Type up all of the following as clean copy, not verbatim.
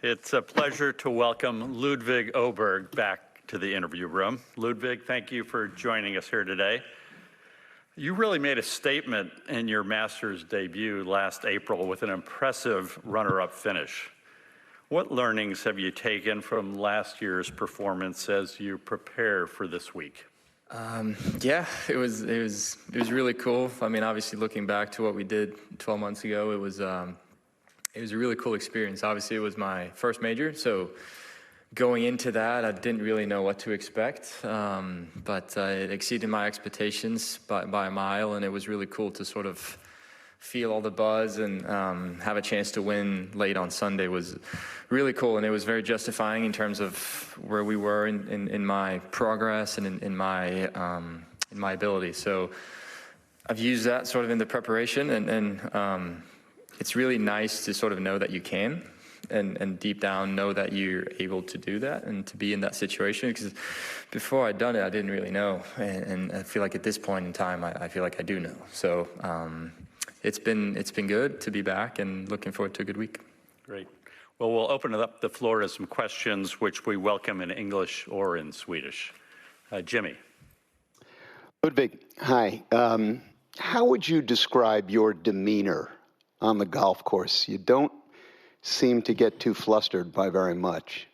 It's a pleasure to welcome Ludvig Åberg back to the interview room. Ludvig, thank you for joining us here today. You really made a statement in your Masters debut last April with an impressive runner-up finish. What learnings have you taken from last year's performance as you prepare for this week? Yeah, it was really cool. I mean, obviously looking back to what we did 12 months ago, it was a really cool experience. Obviously, it was my first major, so going into that, I didn't really know what to expect, but it exceeded my expectations by a mile, and it was really cool to sort of feel all the buzz and have a chance to win late on Sunday was really cool, and it was very justifying in terms of where we were in my progress and in my ability. So I've used that sort of in the preparation, and it's really nice to sort of know that you can, and deep down know that you're able to do that and to be in that situation, because before I'd done it, I didn't really know, and I feel like at this point in time, I feel like I do know. So it's been good to be back and looking forward to a good week. Great. Well, we'll open up the floor to some questions which we welcome in English or in Swedish. Jimmy. Ludvig, hi. How would you describe your demeanor on the golf course? You don't seem to get too flustered by very much.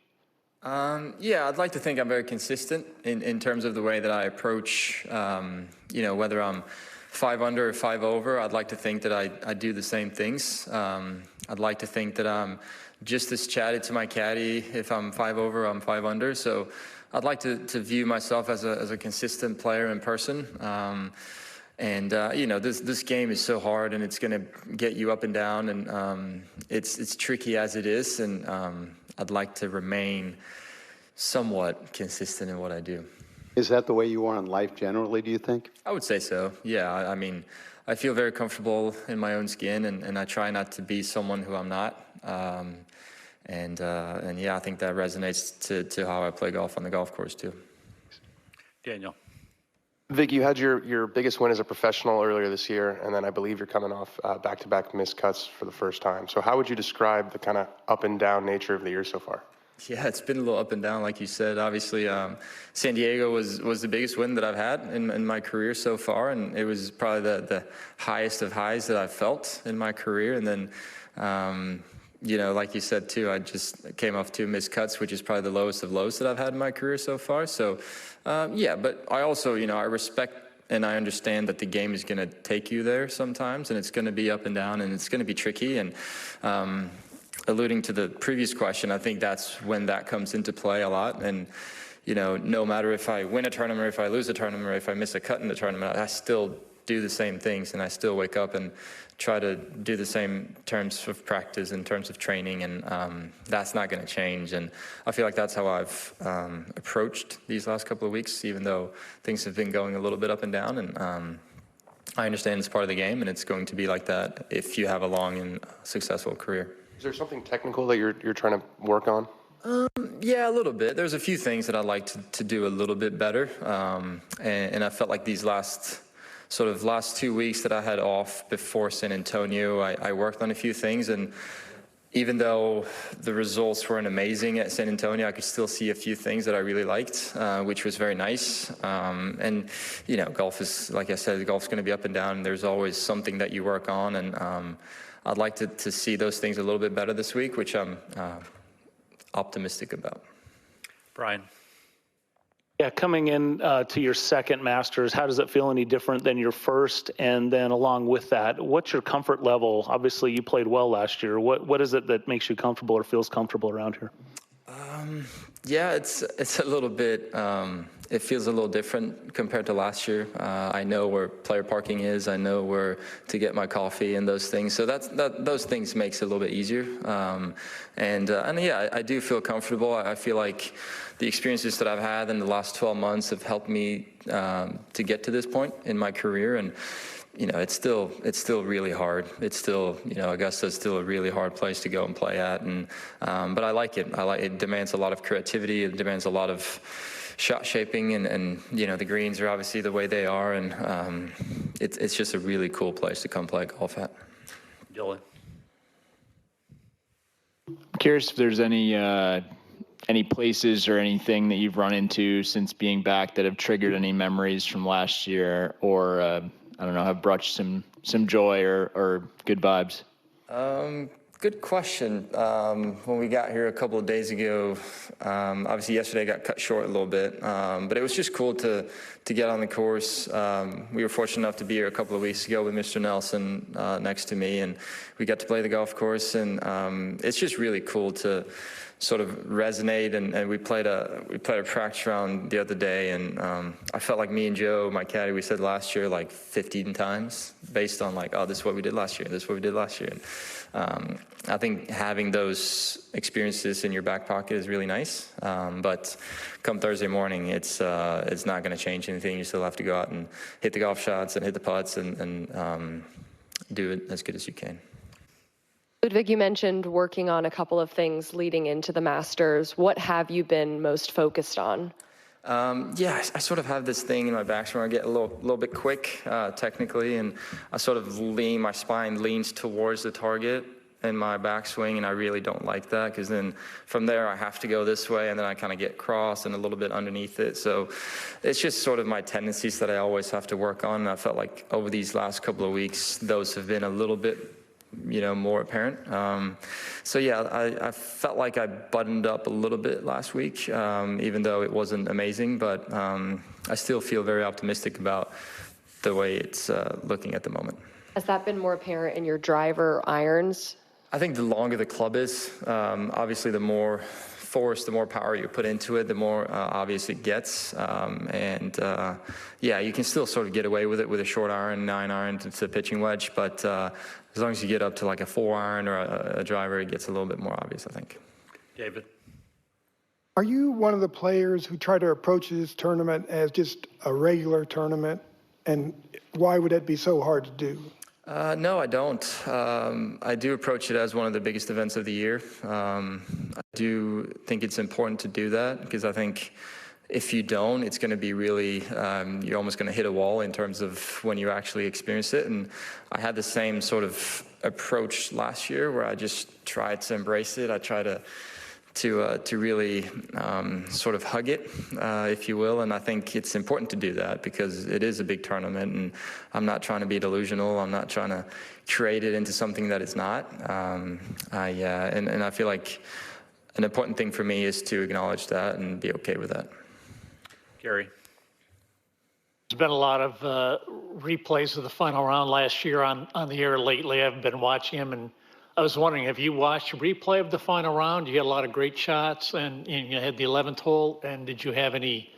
Yeah, I'd like to think I'm very consistent in terms of the way that I approach, whether I'm 5 under or 5 over, I'd like to think that I do the same things. I'd like to think that I'm just as chatty to my caddy if I'm 5 over, I'm 5 under. So I'd like to view myself as a consistent player in person. This game is so hard, and it's going to get you up and down, and it's tricky as it is, and I'd like to remain somewhat consistent in what I do. Is that the way you are in life generally, do you think? I would say so, yeah. I mean, I feel very comfortable in my own skin, and I try not to be someone who I'm not. Yeah, I think that resonates to how I play golf on the golf course, too. Daniel. Vic, you had your biggest win as a professional earlier this year, and then I believe you're coming off back-to-back missed cuts for the first time. So how would you describe the kind of up and down nature of the year so far? Yeah, it's been a little up and down, like you said. Obviously, San Diego was the biggest win that I've had in my career so far, and it was probably the highest of highs that I've felt in my career. And then, like you said too, I just came off 2 missed cuts, which is probably the lowest of lows that I've had in my career so far. So, but I also, I respect and I understand that the game is going to take you there sometimes, and it's going to be up and down, and it's going to be tricky. And alluding to the previous question, I think that's when that comes into play a lot. And, no matter if I win a tournament or if I lose a tournament or if I miss a cut in the tournament, I still do the same things, and I still wake up and try to do the same terms of practice, in terms of training, and that's not going to change. And I feel like that's how I've approached these last couple of weeks, even though things have been going a little bit up and down. And I understand it's part of the game, and it's going to be like that if you have a long and successful career. Is there something technical that you're trying to work on? Yeah, a little bit. There's a few things that I'd like to do a little bit better, and I felt like these last 2 weeks that I had off before San Antonio, I worked on a few things, and even though the results weren't amazing at San Antonio, I could still see a few things that I really liked, which was very nice. And golf is, like I said, golf's going to be up and down, and there's always something that you work on, and I'd like to see those things a little bit better this week, which I'm optimistic about. Brian. Yeah, coming in to your second Masters, how does it feel any different than your first? And then along with that, what's your comfort level? Obviously, you played well last year. What is it that makes you comfortable or feels comfortable around here? Yeah, it's a little bit, it feels a little different compared to last year. I know where player parking is. I know where to get my coffee and those things. So those things makes it a little bit easier. And yeah, I do feel comfortable. I feel like the experiences that I've had in the last 12 months have helped me to get to this point in my career. And it's still really hard. It's still, Augusta is still a really hard place to go and play at. And but I like it. It demands a lot of creativity. It demands a lot of shot shaping, and the greens are obviously the way they are, and it's just a really cool place to come play golf at. Dylan. curious if there's any places or anything that you've run into since being back that have triggered any memories from last year, or I don't know, have brought you some joy or good vibes? Good question. When we got here a couple of days ago, obviously yesterday got cut short a little bit, but it was just cool to get on the course. We were fortunate enough to be here a couple of weeks ago with Mr. Nelson next to me, and we got to play the golf course, and it's just really cool to sort of resonate, and we played a practice round the other day, and I felt like me and Joe, my caddy, we said last year like 15 times based on like, oh, this is what we did last year, this is what we did last year. And, I think having those experiences in your back pocket is really nice, but come Thursday morning, it's not going to change anything. You still have to go out and hit the golf shots and hit the putts and do it as good as you can. Ludvig, you mentioned working on a couple of things leading into the Masters. What have you been most focused on? Yeah, I sort of have this thing in my backswing where I get a little bit quick technically, and I sort of my spine leans towards the target in my backswing, and I really don't like that, because then from there I have to go this way, and then I kind of get crossed and a little bit underneath it. So it's just sort of my tendencies that I always have to work on, and I felt like over these last couple of weeks those have been a little bit more apparent. So yeah, I felt like I buttoned up a little bit last week, even though it wasn't amazing, but I still feel very optimistic about the way it's looking at the moment. Has that been more apparent in your driver irons? I think the longer the club is, obviously the more force, the more power you put into it, the more obvious it gets. Yeah, you can still sort of get away with it with a short iron, 9-iron to pitching wedge, but as long as you get up to like a 4-iron or a driver, it gets a little bit more obvious, I think. David? Are you one of the players who try to approach this tournament as just a regular tournament, and why would that be so hard to do? No, I don't. I do approach it as one of the biggest events of the year. I do think it's important to do that, because I think if you don't, it's going to be really, you're almost going to hit a wall in terms of when you actually experience it. And I had the same sort of approach last year where I just tried to embrace it. I try to really sort of hug it, if you will. And I think it's important to do that, because it is a big tournament, and I'm not trying to be delusional. I'm not trying to create it into something that it's not. And I feel like an important thing for me is to acknowledge that and be okay with that. Gary? There's been a lot of replays of the final round last year on the air lately. I've been watching them, and I was wondering, have you watched a replay of the final round? You had a lot of great shots, and you had the 11th hole. And did you have any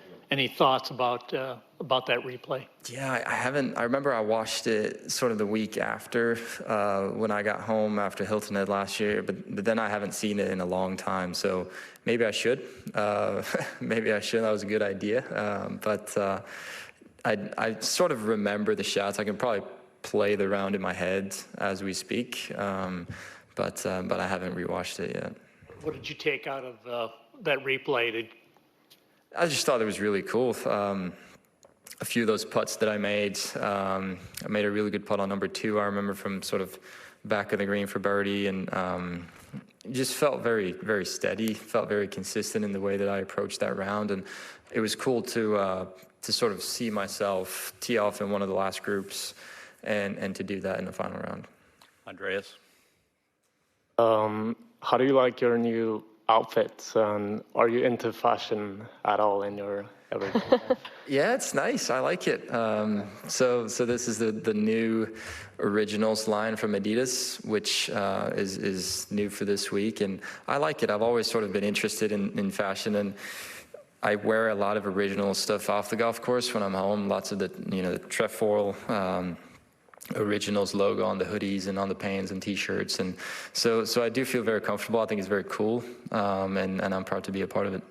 thoughts about that replay? Yeah, I haven't. I remember I watched it sort of the week after when I got home after Hilton Head last year, but then I haven't seen it in a long time. So maybe I should. Maybe I should. That was a good idea. But I sort of remember the shots. I can probably play the round in my head as we speak, but I haven't rewatched it yet. What did you take out of that replay? I just thought it was really cool. A few of those putts that I made a really good putt on number 2. I remember from sort of back of the green for birdie, and it just felt very, very steady. Felt very consistent in the way that I approached that round, and it was cool to sort of see myself tee off in one of the last groups. And to do that in the final round. Andreas? How do you like your new outfits? And are you into fashion at all in your everyday life? Yeah, it's nice. I like it. So this is the new Originals line from Adidas, which is new for this week. And I like it. I've always sort of been interested in fashion, and I wear a lot of Original stuff off the golf course when I'm home. Lots of the Trefoil Originals logo on the hoodies and on the pants and T-shirts, and so I do feel very comfortable. I think it's very cool, and I'm proud to be a part of it.